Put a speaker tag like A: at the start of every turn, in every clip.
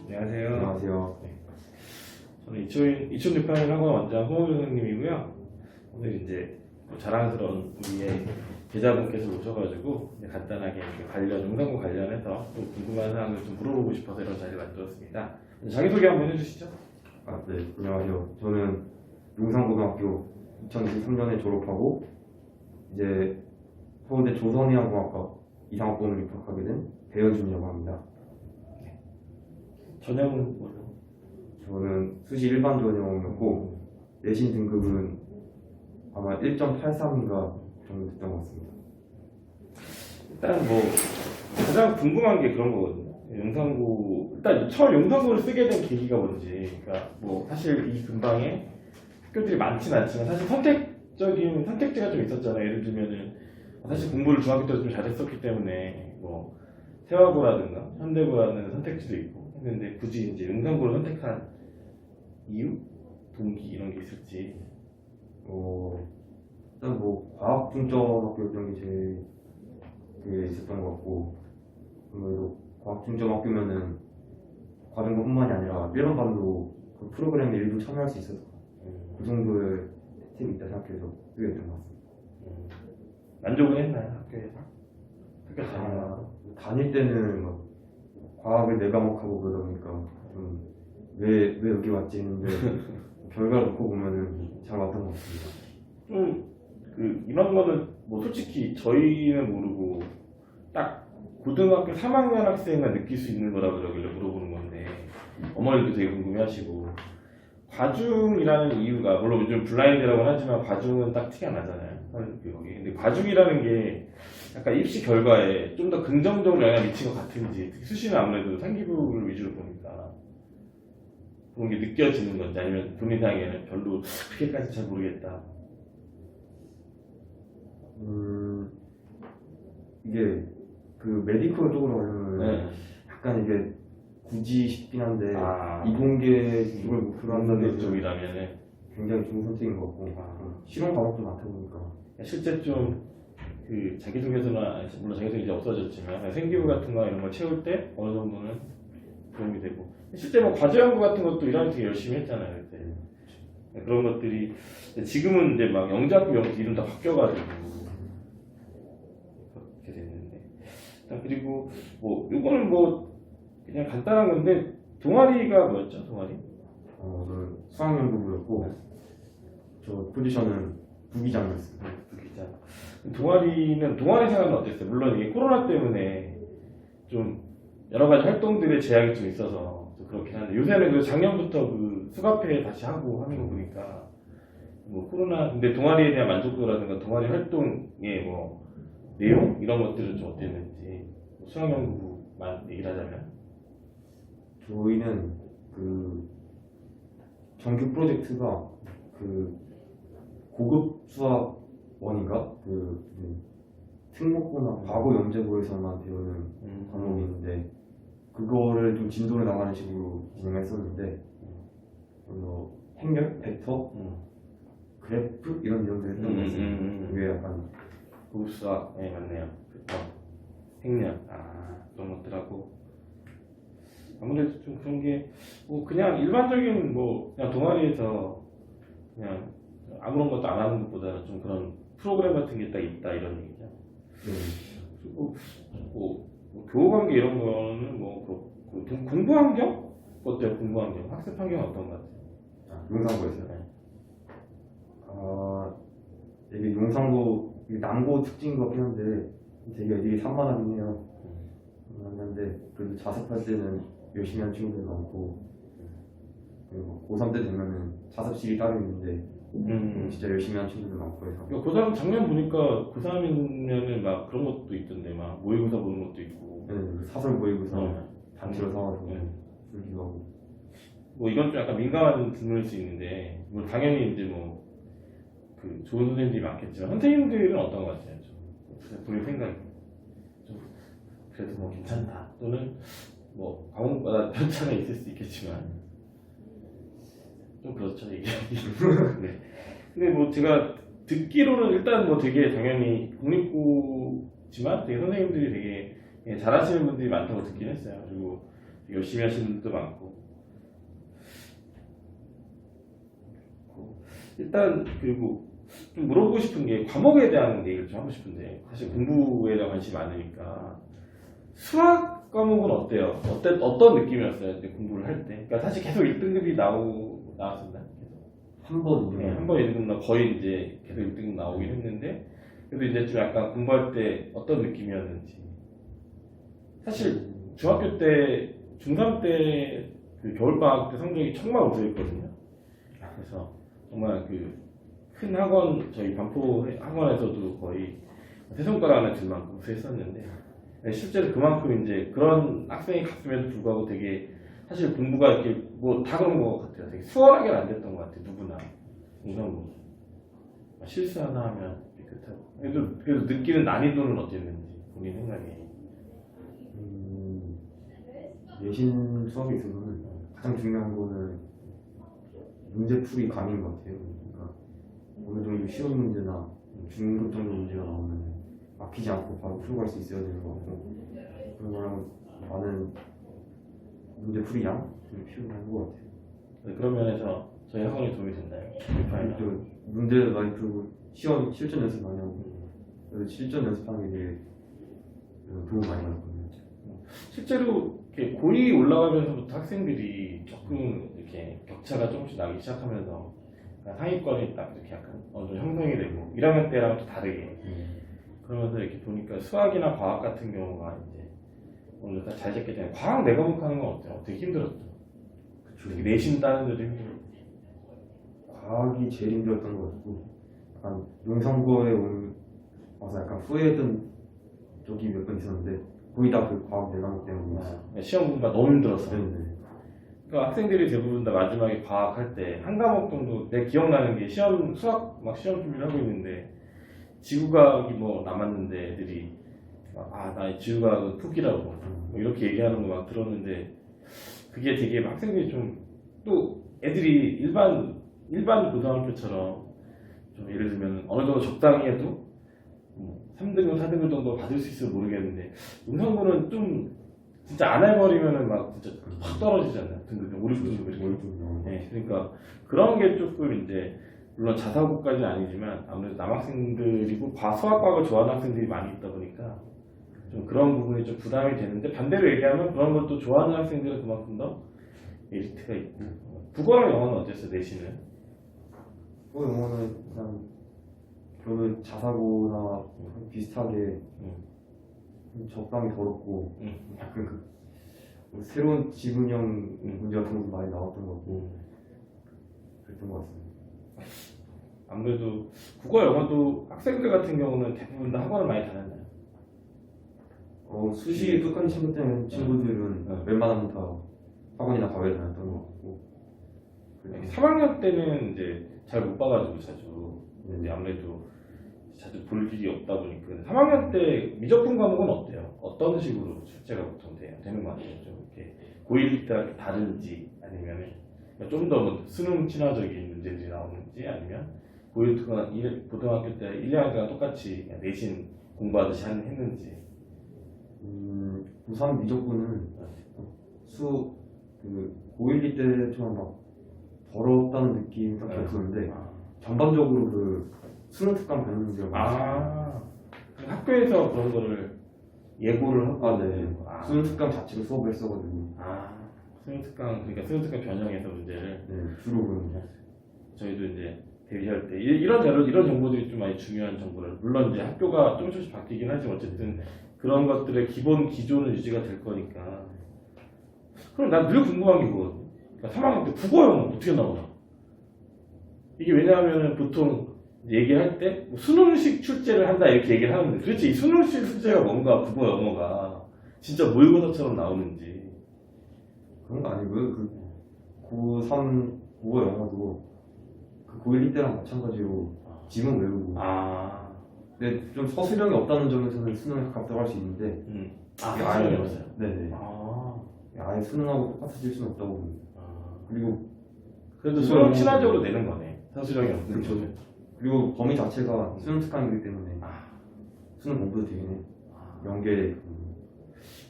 A: 안녕하세요.
B: 안녕하세요.
A: 네. 저는 2006학년 학원 원장 홍호준 선생님이고요. 오늘 이제 자랑스러운 우리의 제자분께서 오셔가지고 이제 간단하게 용산고 관련해서 또 궁금한 사항을 좀 물어보고 싶어서 이런 자리를 만들었습니다. 자기소개 한번 해주시죠.
B: 네, 안녕하세요. 저는 용산고등학교 2023년에 졸업하고 이제 서울대 조선의학공학과 이상학번으로 입학하게 된 배현준이라고 합니다.
A: 전형은 뭐죠?
B: 저는 수시 일반 전형이었고 내신 등급은 아마 1.83인가 정도 됐던 것 같습니다.
A: 일단 뭐 가장 궁금한 게 그런 거거든요. 용산고 일단 처음 용산고를 쓰게 된 계기가 뭔지. 그러니까 뭐 사실 이 근방에 학교들이 많지는 않지만 사실 선택적인 선택지가 좀 있었잖아요. 예를 들면은 사실 공부를 중학교 때 좀 잘했었기 때문에 뭐 세화고라든가 현대고라는 선택지도 있고 했는데 굳이 이제 용산고를 선택한 이유, 동기 이런 게 있을지.
B: 일단 뭐 과학 중점 학교였던 게 제일 그게 있었던 것 같고 아무래도 과학 중점 학교면은 과정고뿐만이 아니라 일반반도 그 프로그램에 일부 참여할 수 있어서 그 정도의 혜택이 있다 생각해서 쓰게 됐던 것 같습니다.
A: 만족은 했나요 학교에서? 학교 다니면서?
B: 다닐 때는 막 과학을 네 과목하고 그러다 보니까 왜 여기 왔지 했는데 결과를 놓고 보면은 잘 왔던 것 같습니다.
A: 이런 거는 뭐 솔직히 저희는 모르고 딱 고등학교 3학년 학생만 느낄 수 있는 거라 그러길래 물어보는 건데 어머니도 되게 궁금해하시고 과중이라는 이유가 물론 요즘 블라인드라고 하지만 과중은 딱 티가 나잖아요. 여기 근데 과중이라는 게 약간 입시 결과에 좀 더 긍정적으로 영향을 미친 것 같은지 특히 수시는 아무래도 상기부를 위주로 보니까 그런 게 느껴지는 건지 아니면 본인 생각에는 별로 그렇게까지 잘 모르겠다.
B: 이게 그 메디컬 쪽으로 가려면
A: 네.
B: 약간 이게 굳이 싶긴 한데
A: 아.
B: 이공계 이걸 목표로 한다는
A: 쪽이라면은
B: 굉장히 좋은 선택인 것 같고 실용 과목도 많다 보니까
A: 실제 좀 그 자기소개서나 물론 자기소개 이제 없어졌지만 생기부 같은 거 이런 걸 채울 때 어느 정도는 도움이 되고 실제 뭐 과제 연구 같은 것도 일하면 되게 열심히 했잖아요 그때. 그런 것들이 지금은 이제 막 영재학교 연구 이름 다 바뀌어가지고 그렇게 됐는데 그리고 뭐 이거는 뭐 그냥 간단한 건데 동아리가 뭐였죠 동아리?
B: 수학연구부였고 저 포지션은 부기장이었습니다.
A: 부기장. 동아리 생활은 어땠어요? 물론 이게 코로나 때문에 좀 여러 가지 활동들의 제약이 좀 있어서 좀 그렇긴 한데 요새는 그 작년부터 그 수가페 다시 하고 하는 거 보니까 뭐 코로나 근데 동아리에 대한 만족도라든가 동아리 활동의 뭐 내용 이런 것들은 좀 어땠는지 뭐 수학연구부만 얘기를 하자면
B: 저희는 그 정규 프로젝트가 그 고급 수학원인가 특목고나 과거 영재고에서만 배우는 과목이 있는데 그거를 좀 진도를 나가는 식으로 진행했었는데 행렬, 벡터, 그래프 이런 내용들 했던 것 같습니다. 그게 약간
A: 고급 수학 네 맞네요. 행렬 그런 것들하고 아무래도 좀 그런 게 뭐 그냥 일반적인 뭐 그냥 동아리에서 그냥 아무런 것도 안 하는 것보다는 좀 그런 프로그램 같은 게 딱 있다 이런 얘기죠. 그리고 뭐 교우 관계 이런 거는 뭐 그렇고 공부 환경 어때요? 공부 환경 학습 환경 어떤 것 같아요?
B: 용산고에서요.
A: 네.
B: 이게 용산고 남고 특징인 것 같긴 한데 되게 애들이 산만하긴 해요. 만났는데 그래도 자습할 때는 열심히 하는 친구들 많고 그리고 고3 때 되면은 자습실이 따로 있는데 진짜 열심히 하는 친구들 많고 해서
A: 고3 작년 보니까 고3이면은 막 그런 것도 있던데 막 모의고사 보는 것도 있고
B: 사설 모의고사 단체로 사와서
A: 네.
B: 풀기도 하고
A: 뭐 이건 좀 약간 민감한 질문일 수 있는데 뭐 당연히 이제 뭐 그 좋은 선생님들이 많겠지만 선생님들은 어떤 것 같아요? 본인 생각이 좀 그래도 뭐 괜찮다 또는 뭐 과목마다 편차가 있을 수 있겠지만 좀 그렇죠 얘기하기. 네. 근데 뭐 제가 듣기로는 일단 뭐 되게 당연히 국립고지만 되게 선생님들이 되게 잘하시는 분들이 많다고 듣긴 했어요. 그리고 열심히 하시는 분들도 많고. 일단 그리고 좀 물어보고 싶은 게 과목에 대한 얘기를 좀 하고 싶은데 사실 공부에 대한 관심이 많으니까 수학 과목은 어때요? 어떤 느낌이었어요? 이제 공부를 할 때? 그러니까 사실 계속 1등급이 나왔었나?
B: 한번
A: 네, 한번 1등급 거의 이제 계속 1등급 나오긴 했는데 그래도 이제 좀 약간 공부할 때 어떤 느낌이었는지 사실 중학교 때 중3 때 그 겨울방학 때 성적이 정말 우수했거든요. 그래서 정말 그 큰 학원 저희 반포 학원에서도 거의 세 손가락 안에 들 만큼 우수했었는데 실제로 그만큼 이제 그런 학생이 갔음에도 불구하고 되게 사실 공부가 이렇게 뭐 다 그런 것 같아요. 되게 수월하게는 안 됐던 것 같아요. 누구나 공부 실수 하나 하면 깨끗하고 그래도 느끼는 난이도는 어땠는지 본인 생각에.
B: 내신 수업에 있어서는 가장 중요한 거는 문제풀이 감인 것 같아요. 그러니까 어느 정도 쉬운 문제나 중급 정도 문제가 나오면 막히지 않고 바로 풀고 갈 수 있어야 되는 것 같고 그런 거랑 많은 문제풀이 양이 필요한 것 같아요.
A: 네, 그런 면에서 저희 학원이 도움이 됐나요? 파이널.
B: 또 문제 많이 풀고 시험 실전 연습 많이 하고 그래서 실전 연습하는 게 되게 도움 많이 받았거든요.
A: 실제로 이렇게 고2 올라가면서부터 학생들이 조금 이렇게 격차가 조금씩 나기 시작하면서 상위권이 딱 이렇게 약간 어느 정도 형성이 되고 1학년 때랑 또 다르게 그러면서 이렇게 보니까 수학이나 과학 같은 경우가 이제 오늘 잘 잡게 되면 과학 내 과목 하는 건 어때요? 되게 힘들었죠. 되게 내신 따는데도 힘들었고
B: 과학이 제일 힘들었던 것 같고 약간 용성고에 와서 약간 후회했던 적이 몇 번 있었는데 거의 다 그 과학 내과목 때문이었어요.
A: 시험 공부가 너무 힘들었어.
B: 네네.
A: 그러니까 학생들이 대부분 다 마지막에 과학 할 때 한 과목 정도 내 기억나는 게 수학 막 시험 준비를 하고 있는데 지구과학이 뭐 남았는데 애들이 나 지구과학은 포기라고 뭐 이렇게 얘기하는 거 막 들었는데 그게 되게 막 학생들이 좀 또 애들이 일반 고등학교처럼 좀 예를 들면 어느 정도 적당히 해도 3등급, 4등급 정도 받을 수 있을지 모르겠는데 용성고는 좀 진짜 안 해버리면은 막 진짜 확 떨어지잖아요. 등급이 5, 6등급 이렇게. 네, 그러니까 그런 게 조금 이제 물론 자사고까지는 아니지만 아무래도 남학생들이고 수학과학을 좋아하는 학생들이 많이 있다 보니까 좀 그런 부분이 좀 부담이 되는데 반대로 얘기하면 그런 것도 좋아하는 학생들은 그만큼 더 메리트가 있고. 국어랑 영어는 어땠어요? 내신은?
B: 그거 영어는 그냥 저는 자사고나 비슷하게 적당히 더럽고 약간 새로운 지분형 문제 같은 것도 많이 나왔던 것 같고 그랬던 것 같습니다.
A: 아무래도 국어 영어도 학생들 같은 경우는 대부분 다 학원을 많이 다녔나요?
B: 수시 끝까지 친구들은 웬만하면 다 학원이나 과외를 다녔던 것 같고
A: 3학년 때는 이제 잘 못 봐가지고 자주 이제 아무래도 자주 볼 일이 없다 보니까 3학년 때 미적분 과목은 어때요? 어떤 식으로 출제가 보통 되는 것 같아요? 좀 이렇게 고1 때랑 다른지 아니면 좀 더 수능 친화적인 문제들이 나오는지 아니면 고1 고등학교 때 1, 2학년 때랑 똑같이 내신 공부하듯이 했는지.
B: 고3 미적분은 고1, 2 때처럼 막 더럽다는 느낌이 딱 들었었는데 전반적으로 그 수능 특강 받는 문제가 많았어요.
A: 학교에서 그런 거를 예고를 하고
B: 네. 수능 특강 자체로 수업을 했어가지고
A: 수능 특강 변형해서 문제를
B: 주로 그런 거.
A: 저희도 이제 대비할 때 이런 정보들이 좀 많이 중요한 정보를 물론 이제 학교가 조금씩 바뀌긴 하지만 어쨌든 그런 것들의 기본 기조는 유지가 될 거니까. 그럼 난 늘 궁금한 게 그거거든요. 그러니까 3학년 때 국어 영어 어떻게 나오나? 이게 왜냐하면 보통 얘기할 때 수능식 출제를 한다 이렇게 얘기를 하는데 도대체 이 수능식 출제가 뭔가 국어 영어가 진짜 모의고사처럼 나오는지.
B: 그런 거 아니고요. 고3 국어 영어도 고1 때랑 마찬가지로 지문 외우고 근데 좀 서술형이 없다는 점에서는 수능에 가깝다고 할 수 있는데
A: 서술형이 없어요?
B: 네네. 아예 수능하고 똑같아질 수는 없다고 봅니다.
A: 그리고 그래도 수능 친화적으로 내는 거네. 서술형이 없는 거죠.
B: 그리고 범위 자체가 수능 특강이기 때문에 수능 공부도 되긴 해요. 연계.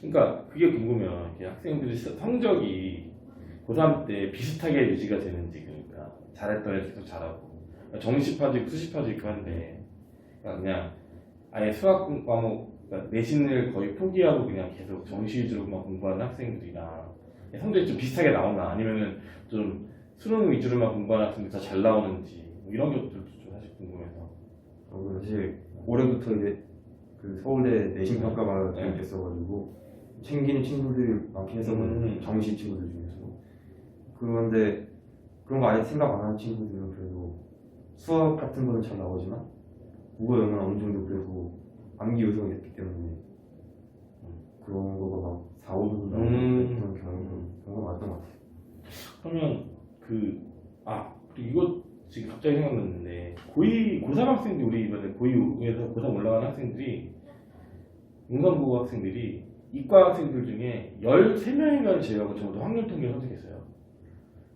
A: 그러니까 그게 궁금해요. 이게 학생들이 성적이 고3 때 비슷하게 유지가 되는지, 그러니까 잘했던 애들 계속 잘하고, 그러니까 정시파도 있고 수시파도 있고 한데, 그러니까 그냥 아예 수학 과목, 그러니까 내신을 거의 포기하고 그냥 계속 정시 위주로만 공부하는 학생들이랑 성적이 좀 비슷하게 나오나, 아니면은 좀 수능 위주로만 공부하는 학생들이 더 잘 나오는지, 뭐 이런 것들도 좀 사실 궁금해서.
B: 사실 올해부터 이제 그 서울대 내신 평가가
A: 네.
B: 됐어가지고 챙기는 친구들이 많긴 했었거든요. 정시 친구들 중에서. 그런데 그런 거 아예 생각 안 하는 친구들은 그래도 수학 같은 거는 잘 나오지만 국어 영어는 어느 정도 그래도 암기 요소가 있기 때문에 그런 거가 막 4, 5도 나오는 그런 경우가 많았던 것 같아요.
A: 그러면 그리고 이거 지금 갑자기 생각났는데, 고3 학생들, 우리 이번에 고2에서 고3 올라가는 학생들이, 용산고 학생들이 이과 학생들 중에 13명인가를 제외하고 전부 다 확률 통계를 선택했어요.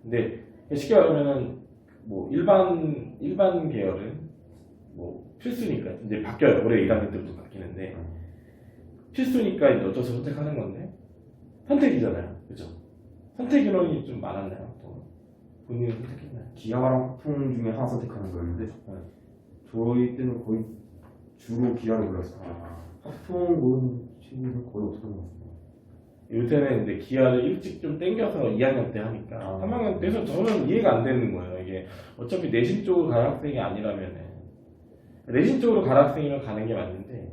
A: 근데 쉽게 말하면은 뭐 일반 계열은 뭐 필수니까 이제 바뀌어요. 올해 1학년 때부터 바뀌는데, 필수니까 이제 어쩔 수 없이 선택하는 건데 선택이잖아요. 그죠? 선택 인원이 좀 많았나요? 또 본인은 선택했나요?
B: 기하랑 학통 중에 하나 선택하는 거였는데 저희 때는 거의 주로 기하를 골랐어요. 학통 고른 친구는 거의 없었던 것 같아요.
A: 요새는 이제 기아를 일찍 좀 땡겨서 2학년 때 하니까 3학년 때에서 저는 이해가 안 되는 거예요. 이게 어차피 내신 쪽으로 갈 학생이 아니라면은, 내신 쪽으로 갈 학생이면 가는 게 맞는데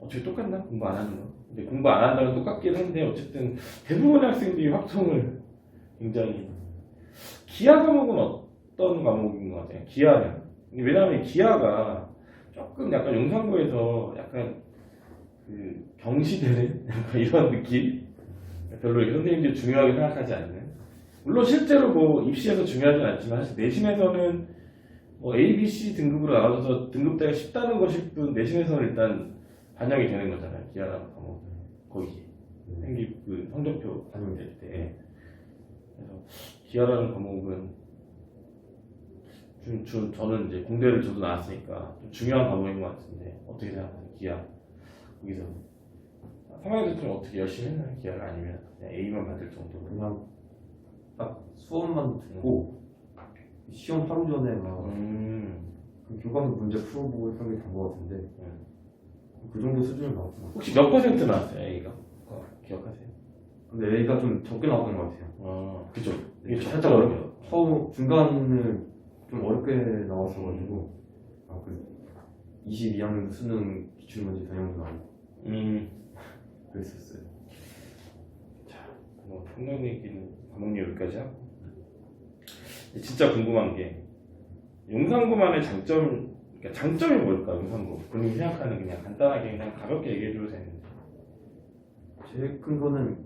A: 어차피 똑같나? 공부 안 하는 거. 근데 공부 안 한다면 똑같긴 한데, 어쨌든 대부분의 학생들이 확통을 굉장히, 기하 과목은 어떤 과목인 것 같아요? 기하는, 왜냐하면 기하가 조금 약간 용산고에서 약간 그 경시되는 약간 이런 느낌? 별로 선생님들이 중요하게 생각하지 않는, 물론 실제로 뭐 입시에서 중요하진 않지만 사실 내신에서는 뭐 A, B, C 등급으로 나눠서 등급대가 쉽다는 것일 뿐, 내신에서는 일단 반영이 되는 거잖아요. 기하라는 과목 거기 생기 그 성적표 반영될 때. 그래서 기하라는 과목은 저는 이제 공대를 저도 나왔으니까 좀 중요한 과목인 것 같은데, 어떻게 생각하세요? 기하 거기서 3학년 때는 어떻게 열심히 했나요? 기하를? 아니면 그냥 A만 받을 정도로?
B: 그냥 딱 수업만 듣고 시험 하루 전에 막 그 교과서 문제 풀어보고 했던 게 단 것 같은데 그 정도 수준을 나왔던 것 같아요.
A: 혹시 몇 퍼센트 나왔어요, A가? 기억하세요?
B: 근데 A가 좀 적게 나왔던 것 같아요.
A: 그죠.
B: 이게
A: 이게
B: 살짝
A: 어려워요.
B: 처음 중간을 좀 어렵게 나왔어가지고 그 22학년도 수능 기출문제 전형도 나오고 그랬었어요.
A: 뭐 평론 얘기는 과목 여기까지 하고, 진짜 궁금한 게 용산고만의 장점이 뭘까? 용산고 본인이 생각하는, 그냥 간단하게 그냥 가볍게 얘기해줘도 되는데.
B: 제일 큰 거는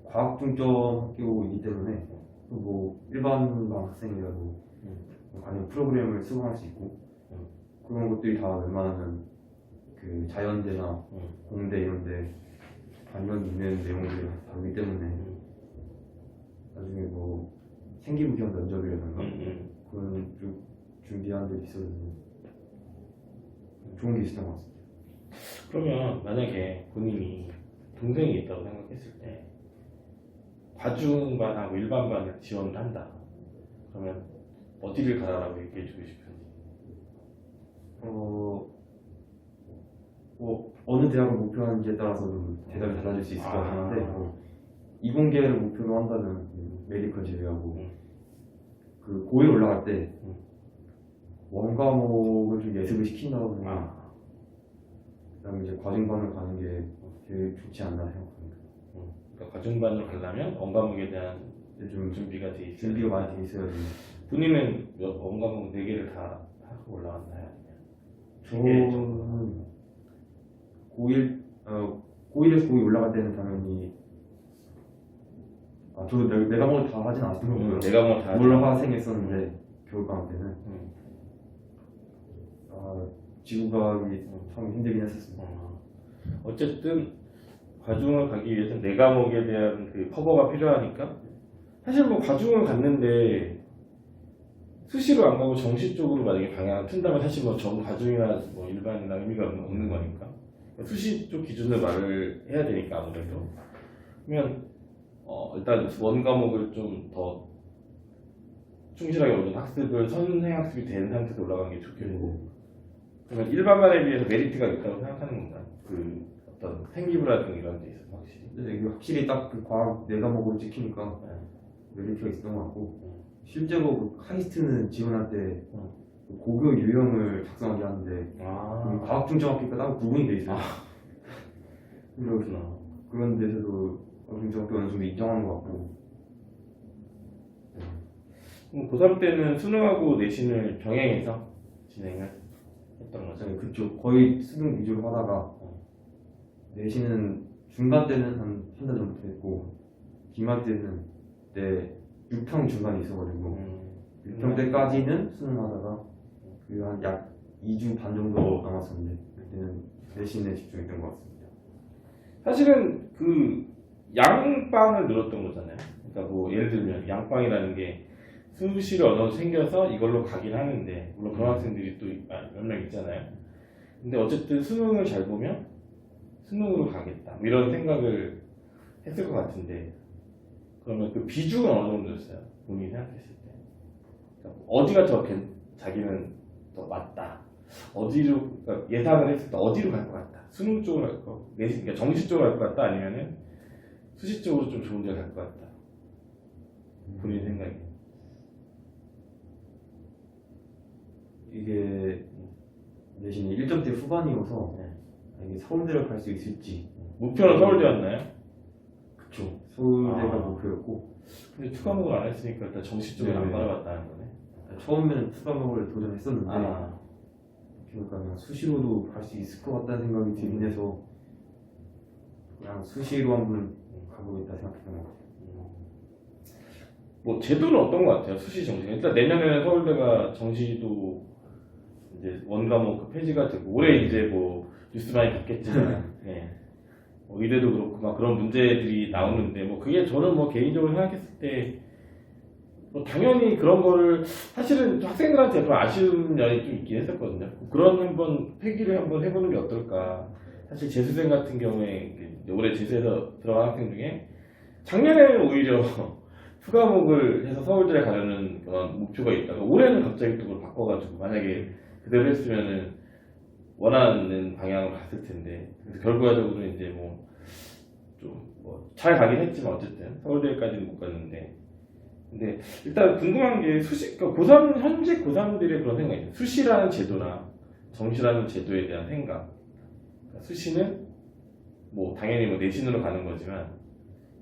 B: 과학 중점 학교이기 때문에 또 뭐 일반 학생이라도 관련 프로그램을 수강할 수 있고 그런 것들이 다 웬만하면 그 자연대나 공대 이런데 관련 있는 내용들을 다루기 때문에 나중에 뭐 생기부기한 면접이라든가 그런 좀 준비하는 데 있어서 좋은 게 있었던 것 같습니다.
A: 그러면 만약에 본인이 동생이 있다고 생각했을 때 과중반하고 일반반을 지원을 한다. 그러면 어디를 가라라고 얘기해주고 싶은지.
B: 뭐 어느 대학을 목표하는지에 따라서 좀 대답이 달라질 수 있을 것 같은데 이공계를 목표로 한다면 메디컬 제외하고 그 고에 올라갈 때 원과목을 좀 예습을 시킨다고 그다음에 이제 과중반을 가는 게 제일 좋지 않나 생각합니다.
A: 그러니까 과중반으로 가려면 원과목에 대한
B: 좀
A: 준비가 돼 있어요.
B: 준비가 많이 돼 있어야지.
A: 본인은 원과목 4개를 다 하고 올라갔나요?
B: 저는 고1에서 고2 올라갈 때는 당연히 저도 내 과목을 다 하진 않았던 거고요.
A: 내 과목 다
B: 물학생 했었는데 겨울방학 때는 지구과학이 참 힘들긴 했었습니다.
A: 어쨌든 과중을 가기 위해서는 내 과목에 대한 그 커버가 필요하니까, 사실 뭐 과중을 갔는데 수시로 안 가고 정시 쪽으로 만약에 방향을 튼다면 사실 뭐 전 과중이나 뭐 일반이나 의미가 없는 거니까 수시 쪽 기준을 말을 해야 되니까 아무래도 그러면 일단 원 과목을 좀 더 충실하게 어느 정도 학습을 선행학습이 된 상태에서 올라가는 게 좋겠고 그러면 일반반에 비해서 메리트가 있다고 생각하는 건가? 그 어떤 생기부라든가 이런 데 있어서 확실히
B: 근데 이게 확실히 딱 그 과학 네 과목으로 찍히니까
A: 네.
B: 메리트가 있었던 것 같고 실제로 그 카이스트는 지원할 때 고교 유형을 작성하게 하는데
A: 아
B: 과학중점학교가 따로 구분이 돼 있어요. 그래서
A: 그렇구나.
B: 그런 데서도 과학중점학교 어느 정도 인정하는 것 같고
A: 그럼 고3 때는 수능하고 내신을 병행해서 진행을 했던 거죠?
B: 네, 그쪽 거의 수능 위주로 하다가 내신은 중간 때는 한 달 정도 됐고 기말 때는 그때 6평 중간에 있어가지고 6평 때까지는 수능하다가 그 한 약 2주 반 정도 남았었는데 그때는 내신에 집중했던 것 같습니다.
A: 사실은 그 양방을 늘었던 거잖아요. 그러니까 뭐 예를 들면 양방이라는 게 수시를 어느 정도 생겨서 이걸로 가긴 하는데 물론 그런 학생들이 또 몇 명 있잖아요. 근데 어쨌든 수능을 잘 보면 수능으로 가겠다 뭐 이런 생각을 했을 것 같은데 그러면 그 비중은 어느 정도였어요? 본인이 생각했을 때 그러니까 어디가 자기는 더 맞다 어디로 그러니까 예상을 했을 때 어디로 갈 것 같다 수능 쪽으로 갈 거, 그러니까 정시 쪽으로 갈 것 같다 아니면은 수시 쪽으로 좀 좋은 데 갈 것 같다 본인 생각에
B: 이게 내신이 1점대 후반이어서 이게 서울대를 갈 수 있을지
A: 목표는 서울대였나요?
B: 그쵸 서울대가
A: 아.
B: 목표였고
A: 근데 특과목을 안 했으니까 일단 정시 쪽을 안
B: 네.
A: 받아봤다는 거네
B: 처음에는 투과목을 도전했었는데
A: 아
B: 그러니까 그냥 수시로도 갈 수 있을 것 같다는 생각이 들긴 해서 그냥 수시로 한번 가보겠다 생각했던 것 같아요.
A: 뭐 제도는 어떤 것 같아요? 수시 정시 일단 내년에는 서울대가 정시도 이제 원과목 그 폐지가 되고 올해 이제 뭐 뉴스 많이 봤겠지만 네. 뭐 의대도 그렇고 막 그런 문제들이 나오는데 뭐 그게 저는 뭐 개인적으로 생각했을 때 뭐 당연히 그런 거를 사실은 학생들한테 좀 아쉬운 면이 좀 있긴 했었거든요. 그런 한번 폐기를 한번 해보는 게 어떨까. 사실 재수생 같은 경우에 올해 재수해서 들어간 학생 중에 작년에는 오히려 수과목을 해서 서울대에 가려는 그런 목표가 있다가 올해는 갑자기 또 그걸 바꿔가지고 만약에 그대로 했으면은 원하는 방향으로 갔을 텐데 그래서 결과적으로 이제 뭐 좀 뭐 잘 가긴 했지만 어쨌든 서울대까지는 못 갔는데 근데 일단 궁금한 게 수시 그러니까 고3 현재 고3들의 그런 생각이 있어요. 수시라는 제도나 정시라는 제도에 대한 생각 그러니까 수시는 뭐 당연히 뭐 내신으로 가는 거지만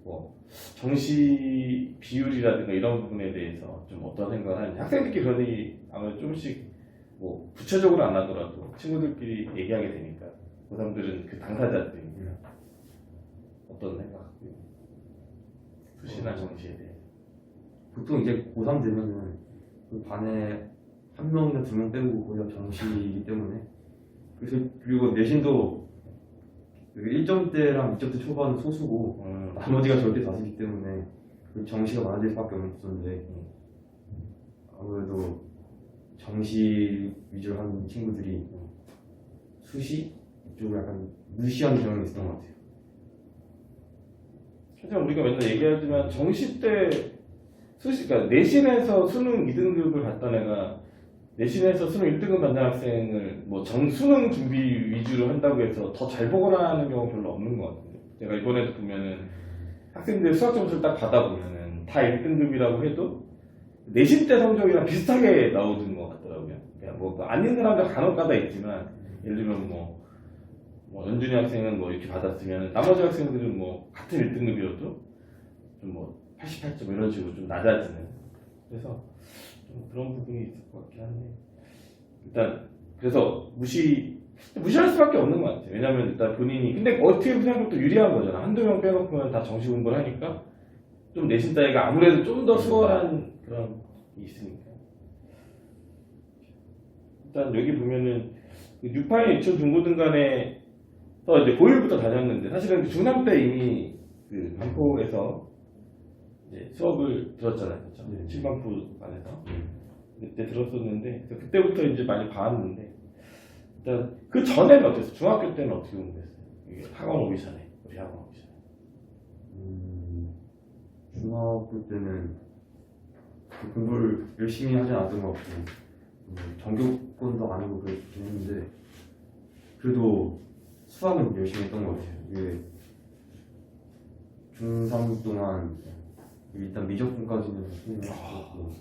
A: 뭐 정시 비율이라든가 이런 부분에 대해서 좀 어떤 생각을 하는지 학생들끼리 그런 얘기 아무래도 조금씩 뭐 구체적으로 안 하더라도 친구들끼리 얘기하게 되니까 고3들은 그 당사자들이 어떤 생각 수시나 정시에 대해
B: 보통 이제 고3 되면은 그 반에 한 명이나 두 명 빼고 거의 다 정시이기 때문에 그래서 그리고 내신도 그 1점대랑 2점대 초반은 소수고 나머지가 절대 다수이기 때문에 그 정시가 많아질 수밖에 없었는데 아무래도 정시 위주로 하는 친구들이 수시 이쪽을 약간 무시하는 경향이 있었던 것 같아요.
A: 하지만 우리가 맨날 얘기하지만 정시 때 수시 그러니까 내신에서 수능 2등급을 받던 애가 내신에서 수능 1등급 받는 학생을 뭐 수능 준비 위주로 한다고 해서 더 잘 보거나 하는 경우 별로 없는 것 같은데 제가 이번에도 보면은 학생들 수학 점수를 딱 받아보면은 다 1등급이라고 해도 내신 때 성적이랑 비슷하게 나오는 것 같더라고요. 그러니까 뭐 안 있는 사람들 간혹 가다 있지만 예를 들면 뭐 연준이 학생은 뭐 이렇게 받았으면 나머지 학생들은 뭐 같은 1등급이어도 좀 뭐 88점 이런 식으로 좀 낮아지는 그래서 좀 그런 부분이 있을 것 같긴 한데 일단 그래서 무시할 수밖에 없는 것 같아요. 왜냐면 일단 본인이 근데 어떻게 생각하면 또 유리한 거잖아. 한두 명 빼놓고는 다 정시 공부를 하니까 좀 내신 따위가 아무래도 좀 더 수월한 그런 게 있으니까 일단 여기 보면은 6파인 2천 중고등간에서 이제 고1부터 다녔는데 사실은 중3 때 이미 그 반포에서 이제 수업을 들었잖아요. 그렇죠?
B: 네.
A: 7반포 안에서 그때 들었었는데 그래서 그때부터 이제 많이 봐왔는데 일단 그 전에는 어땠어요? 중학교 때는 어떻게 공부했어요? 이게 학원 오기 전에, 우리 학원 오기 전에.
B: 중학교 때는 그 공부를 열심히 하진 않았던 것 같고 전교권도 아니고 그랬긴 했는데 그래도 수학은 열심히 했던 것 같아요. 이게 중3 동안 일단 미적분까지는 수행을 했었고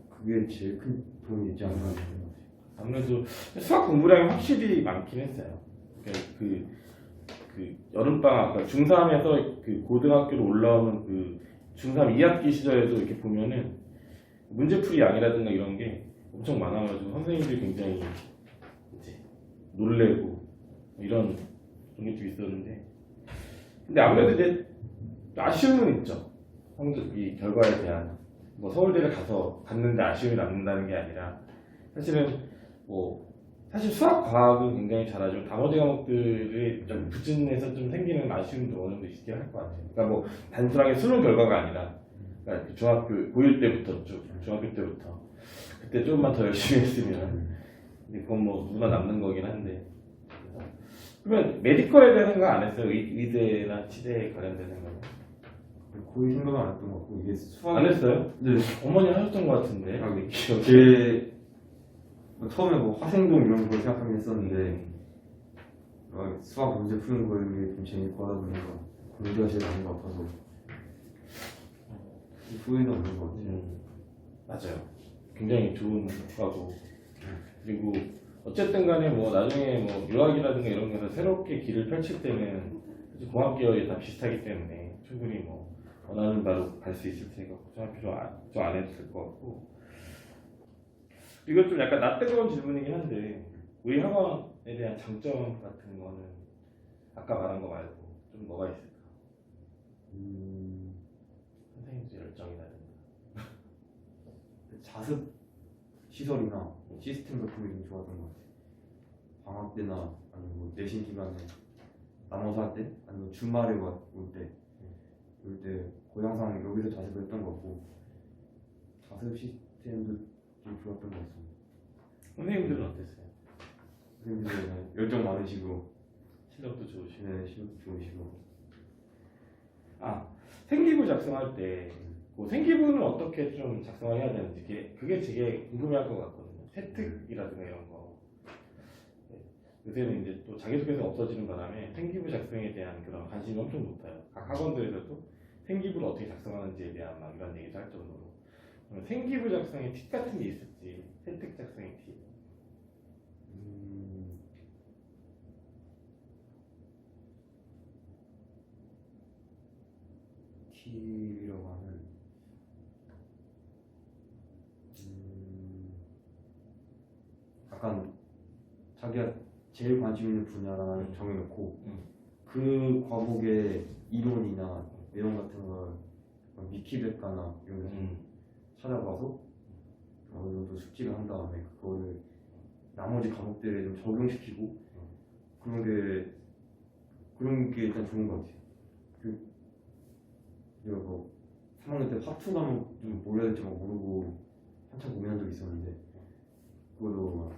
B: 그게 제일 큰 도움이 있지 않나 싶은 것 같아요.
A: 아무래도 수학 공부량이 확실히 많긴 했어요. 그러니까 그 여름방학, 그러니까 중3에서 그 고등학교로 올라오는 그 중3 2학기 시절에도 이렇게 보면은 문제풀이 양이라든가 이런 게 엄청 많아가지고 선생님들이 굉장히 이제 놀래고 이런 게 좀 있었는데, 근데 아무래도 이제 아쉬움은 있죠. 이 결과에 대한 뭐 서울대를 가서 갔는데 아쉬움이 남는다는 게 아니라 사실은 뭐 사실 수학 과학은 굉장히 잘하죠. 나머지 과목들이 좀 부진해서 좀 생기는 아쉬움도 어느 정도 있긴 할 것 같아요. 그러니까 뭐 단순하게 수능 결과가 아니라 그러니까 중학교 고1 때부터 쭉 중학교 때부터 그때 조금만 더 열심히 했으면 그건 뭐 누구나 남는 거긴 한데. 그러면 메디컬에 대한 생각 안 했어요? 의대나 치대에 관련된 생각은?
B: 거의 생각을 안 했던 것 같고 이게 수학
A: 안 했어요?
B: 네.
A: 어머니 하셨던 것 같은데.
B: 아,
A: 기억에.
B: 제 처음에 뭐 화생동 이런 걸 생각하긴 했었는데 수학 문제 푸는 거에 좀 재밌고 하다 보니까 문제가 제일 많은 것 같아서 후회는 없는 것 같아요.
A: 맞아요. 굉장히 좋은 과고 그리고 어쨌든 간에 뭐 나중에 뭐 유학이라든가 이런 거에서 새롭게 길을 펼칠 때는 공학 계열이 다 비슷하기 때문에 충분히 뭐 원하는 바로 갈 수 있을 테니까 걱정할 필요 안 해도 될 것 같고. 이거 좀 약간 낯뜨거운 질문이긴 한데 우리 학원에 대한 장점 같은 거는 아까 말한 거 말고 좀 뭐가 있을까? 선생님들 열정이라든가
B: 자습 시설이나 시스템 같은 게 좀 좋았던 것 같아요. 방학 때나 아니면 뭐 내신 기간에 나눠서 할 때 아니면 주말에 올 때 거의 항상 여기서 자습을 했던 것 같고 자습 시스템도 좀 좋았던 것 같습니다.
A: 선생님들은 어땠어요?
B: 선생님들 열정 많으시고
A: 실력도 좋으시고.
B: 네, 실력 좋으시고
A: 생기부 작성할 때 그 생기부는 어떻게 좀 작성을 해야 되는지 그게 되게 궁금해할 것 같거든요. 세특이라든가 이런 거. 네. 요새는 이제 또 자기소개서가 없어지는 바람에 생기부 작성에 대한 그런 관심이 엄청 높아요. 각 학원들에서도 생기부를 어떻게 작성하는지에 대한 막 이런 얘기도 할 정도로. 그러면 생기부 작성에 팁 같은 게 있을지, 세특 작성의 팁.
B: 팁이라고 하면 약간 자기가 제일 관심 있는 분야를 정해놓고 그 과목의 이론이나 내용 같은 걸 위키백과나 이런 거 찾아봐서 어느 정도 숙지를 한 다음에 그거를 나머지 과목들에 좀 적용시키고 그런 게 일단 좋은 것 같아요. 내가 뭐 3학년 때 화투 과목 좀 뭘 해야 될지 막 모르고 한참 고민한 적이 있었는데 그거도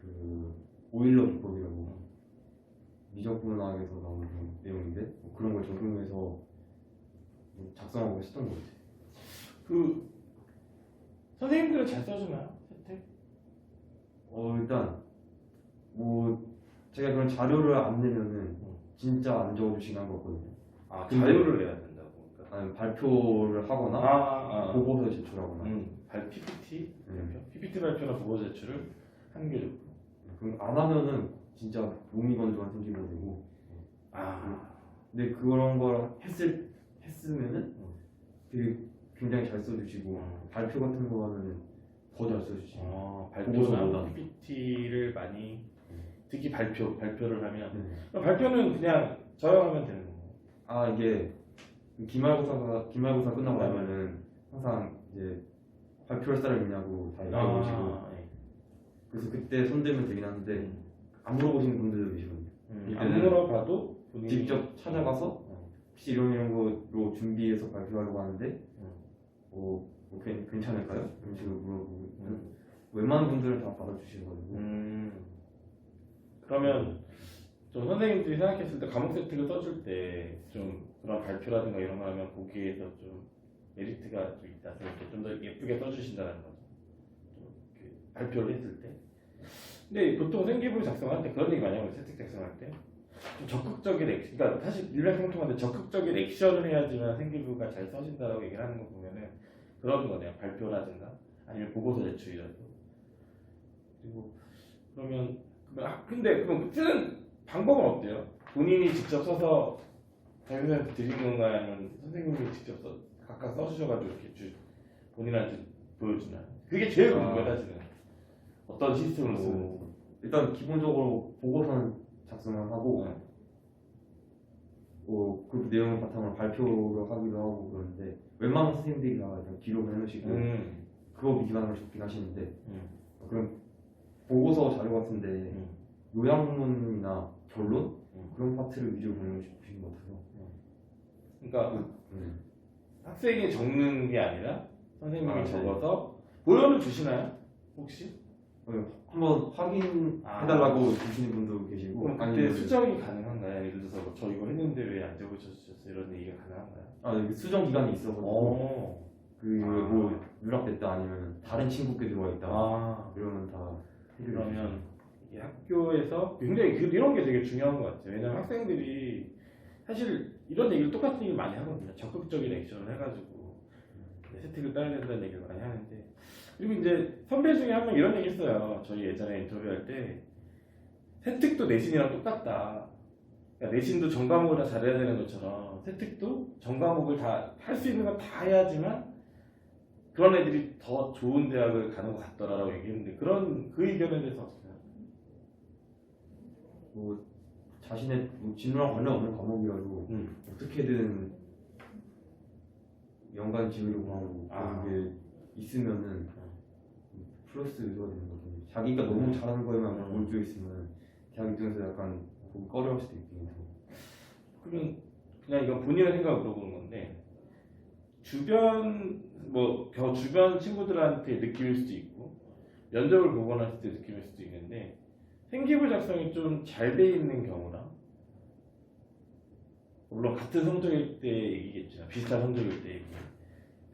B: 그 오일러 기법이라고 미적분학에서 나오는 그런 내용인데 뭐 그런 걸 적용해서 작성하고 했던 것 같아요.
A: 그 선생님들은 잘 써주나요? 세특?
B: 일단 뭐 제가 그런 자료를 안 내면은 진짜 안 적어주시긴 한 거거든요.
A: 자료를 내야 된다고. 그러니까.
B: 아니면 발표를 하거나 보고서 제출하거나
A: PPT? PPT 발표나 보고 제출을 하는 게 좋고.
B: 그럼 안 하면은 진짜 몸이 건조한 생기면 되고 근데 그런 걸 했으면은 되게 굉장히 잘 써주시고 발표 같은 거 하면은 더 잘 써주시고
A: 발표나 PPT를 많이 특히 발표를 하면 발표는 그냥 저장하면 되는 거예요.
B: 이게 기말고사 끝나고 나면은 항상 이제 발표할 사람 있냐고 다 얘기해보시고 그래서 그때 손대면 되긴 하는데 안 물어보시는 분들도 계시거든요.
A: 안 물어봐도
B: 직접 찾아가서 혹시 이런 거로 준비해서 발표하려고 하는데 괜찮을까요? 이런 식으로 물어보고 웬만한 분들은 다 받아주시거든요.
A: 그러면 좀 선생님들이 생각했을 때 과목 세트를 써줄 때 좀 그런 발표라든가 이런 거 하면 거기에서 좀 메리트가 좀 있다. 좀 더 예쁘게 써주신다는 거죠. 좀 이렇게 발표를 했을 때. 근데 보통 생기부 작성할 때 그런 얘기 많이 하고 세특 작성할 때 좀 적극적인 액션, 그러니까 사실 일맥상통하는데 적극적인 액션을 해야지만 생기부가 잘 써진다라고 얘기를 하는 거 보면은 그런 거네요. 발표라든가 아니면 보고서 제출이라도. 그리고 그러면 근데 그럼 쓰는 방법은 어때요? 본인이 직접 써서 자기한테 드리는 건가요? 아니면 선생님이 직접 각각 써주셔가지고 이렇게 본인한테 보여주나요? 그게 제일 궁금해요, 사실은. 어떤 시스템으로 쓰는지.
B: 일단 기본적으로 보고서는 작성을 하고 그 내용을 바탕으로 발표를 하기도 하고 그러는데 웬만한 선생님들이 다 일단 기록을 해놓으시고 그거 기반으로 적긴 하시는데 그럼 보고서 자료 같은데 요약문이나 결론 그런 파트를 위주로 보내주신 것 같아서
A: 그러니까 학생이 적는 게 아니라 선생님이 적어서 보여는 주시나요? 혹시?
B: 한번 확인해달라고 주시는 분도 계시고
A: 그럼 그때 수정이 가능한가요? 예를 들어서 저 이거 했는데 왜 안 적으셨어요? 이런 얘기가 가능한가요?
B: 여기 수정 기간이 있어가지고 뭐 누락됐다 아니면 다른 친구께 들어와 있다 이러면 다
A: 그러면 이게 학교에서 굉장히 이런 게 되게 중요한 것 같아요. 왜냐면 학생들이 사실 이런 얘기를 똑같은 얘기를 많이 하거든요. 적극적인 액션을 해가지고 세특을 따야 된다는 얘기를 많이 하는데 그리고 이제 선배 중에 한 명 이런 얘기 했어요. 저희 예전에 인터뷰할 때 세특도 내신이랑 똑같다. 그러니까 내신도 전 과목을 다 잘해야 되는 것처럼 세특도 전 과목을 다 할 수 있는 건 다 해야지만 그런 애들이 더 좋은 대학을 가는 것 같더라라고 얘기했는데 그 의견에 대해서 어떻게 생각하세요?
B: 뭐 자신의 진로랑 관련 없는 과목이라도 어떻게든 연관 지으려고 하고 그런 게 있으면은 플러스 요소가 되는 거거든요. 자기가 너무 잘하는 거에만 몰두해 있으면 대학 입장에서 약간 보기 꺼려할 수도 있긴 해서.
A: 그러면 그냥 이건 본인의 생각을 물어보는 건데 주변 주변 친구들한테 느낌일 수도 있고 면접을 보거나 했을 때 느낌일 수도 있는데 생기부 작성이 좀 잘 돼 있는 경우랑 물론 같은 성적일 때 얘기겠지만 비슷한 성적일 때 얘기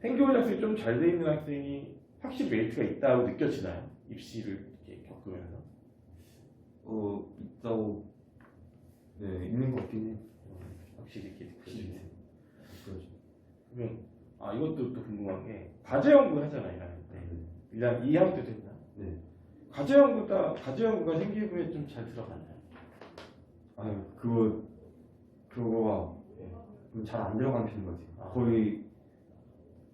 A: 생기부 작성이 좀 잘 돼 있는 학생이 확실히 메리트가 있다고 느껴지나요? 입시를 이렇게 겪으면서
B: 있다고 있는 것 같긴 해요.
A: 확실히 이렇게 느껴지네요.
B: 그렇죠.
A: 그러면 이것도 또 궁금한 게 과제 연구 하잖아요. 1년 2학기 때 됐나?
B: 네.
A: 과제 연구가 생기부에 좀 잘 들어가나요?
B: 그거가 잘 안 들어가는 편인 것 같아요. 거의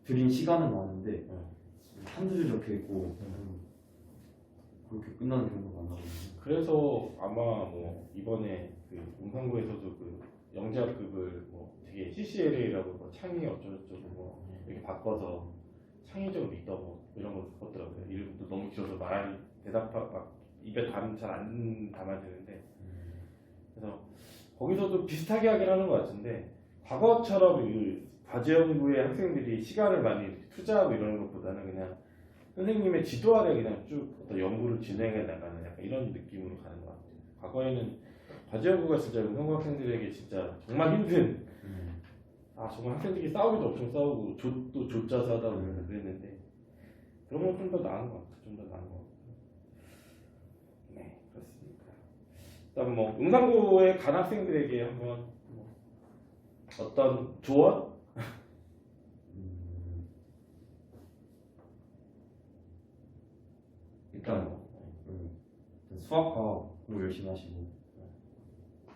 B: 드린 시간은 많은데 한두 줄 적혀 있고 그렇게 끝나는 경우가 많거든요.
A: 그래서 아마 이번에 용산구에서도 영재학급을 되게 CCLA라고 창의 어쩌고저쩌고 이렇게 바꿔서 창의적으로 있다고 이런 거 바꿨더라고요. 이름도 너무 길어서 입에 잘 안 담아지는데 그래서 거기서도 비슷하게 하긴 하는 것 같은데 과거처럼 과제 연구에 학생들이 시간을 많이 투자하고 이러는 것보다는 그냥 선생님의 지도 아래 그냥 쭉 어떤 연구를 진행해 나가는 약간 이런 느낌으로 가는 것 같아요. 과거에는 과제 연구가 진짜 성공 학생들에게 진짜 정말 힘든 정말 학생들이 싸우기도 엄청 싸우고 또 조짜서 하다 보면 그랬는데 그런 건 좀 더 나은 것 같아요. 좀 더 나은 것 같아요. 네, 그렇습니다. 일단 용산구의 간 학생들에게 한번 어떤 조언?
B: 일단 수학과 공부 열심히 하시고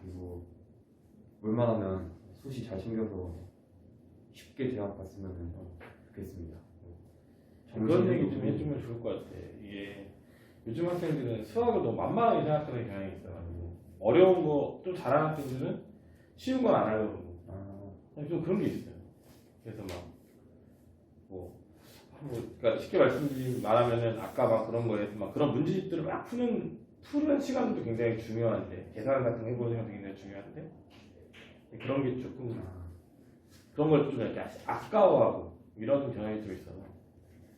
B: 그리고 웬만하면 수시 잘 챙겨서 쉽게 대학 갔으면 좋겠습니다.
A: 그런 얘기 좀 해주면 좋을 것 같아. 이게 요즘 학생들은 수학을 너무 만만하게 생각하는 경향이 있어가지고 어려운 거 좀 잘하는 학생들은 쉬운 건 안 하려고 좀 그런 게 있어요. 그래서 그러니까 쉽게 말하면은 아까 그런 거에서 그런 문제집들을 푸는 시간도 굉장히 중요한데 계산 같은 거 해보는 시간도 굉장히 중요한데 그런 게 조금 그런 걸 좀 이렇게 아까워하고 이런 경향이 좀 있어서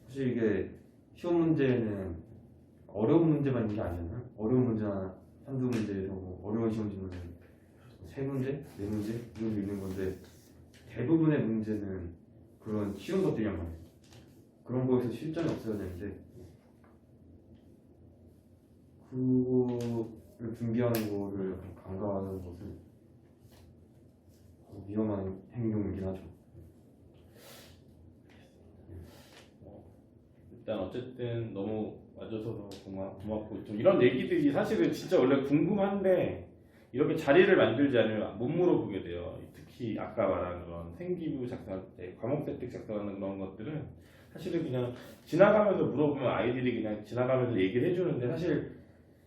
B: 사실 이게 시험 문제는 어려운 문제만 있는 게 아니잖아요. 어려운 문제나 한두 문제에서 뭐 어려운 시험 질문은 세 문제, 네 문제 이 정도 있는 건데 대부분의 문제는 그런 쉬운 것들이란 말이에요. 그런 거에서 실전이 없어야 되는데 그거를 준비하는 거를 약간 간과하는 것은 위험한 행동이긴 하죠.
A: 일단 어쨌든 너무 와줘서 고맙고 좀 이런 얘기들이 사실은 진짜 원래 궁금한데 이렇게 자리를 만들지 않으면 못 물어보게 돼요. 특히 아까 말한 그런 생기부 작성할 때 과목 세특 작성하는 그런 것들은 사실은 그냥 지나가면서 물어보면 아이들이 그냥 지나가면서 얘기를 해주는데 사실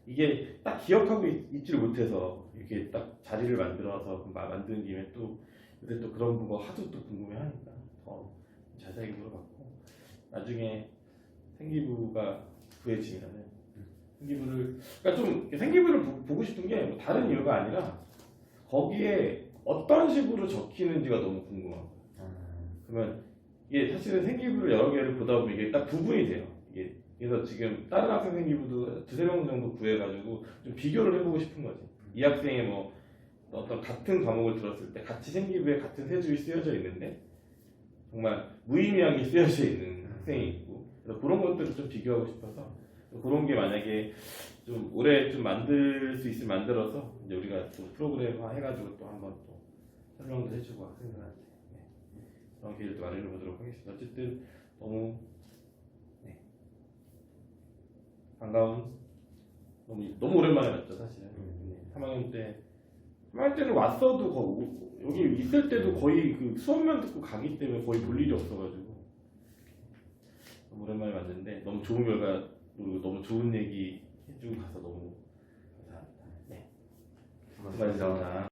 A: 이게 딱 기억하고 있지를 못해서 이렇게 딱 자리를 만들어서 만드는 김에 또 요새 또 그런 거 하도 또 궁금해하니까 더 자세하게 물어봤고 나중에 생기부가 구해지면은 생기부를 그러니까 좀 이렇게 생기부를 보고 싶은 게뭐 다른 이유가 아니라 거기에 어떤 식으로 적히는지가 너무 궁금한 거예요. 그러면 이게 사실은 생기부를 여러 개를 보다 보면 이게 딱 구분이 돼요. 이게 그래서 지금 다른 학생 생기부도 두세 명 정도 구해가지고 좀 비교를 해보고 싶은 거지. 이 학생의 뭐 어떤 같은 과목을 들었을 때 같이 생기부에 같은 세 줄이 쓰여져 있는데 정말 무의미하게 쓰여져 있는 학생이 있고 그래서 그런 것들을 좀 비교하고 싶어서 그런 게 만약에 좀 올해 좀 만들 수 있으면 만들어서 이제 우리가 또 프로그램화 해가지고 또 한번 또 설명도 해주고 학생들한테 그런 기회를 마련해 보도록 하겠습니다. 어쨌든 너무 반가운 너무 오랜만에 봤죠 사실은. 3학년 때는 왔어도 여기 있을 때도 거의 그 수업만 듣고 가기 때문에 거의 볼 일이 없어가지고 너무 오랜만에 봤는데 너무 좋은 결과 그리고 너무 좋은 얘기 해주고 가서 너무 감사합니다. 네.
B: 고맙습니다.
A: 수고하셨습니다.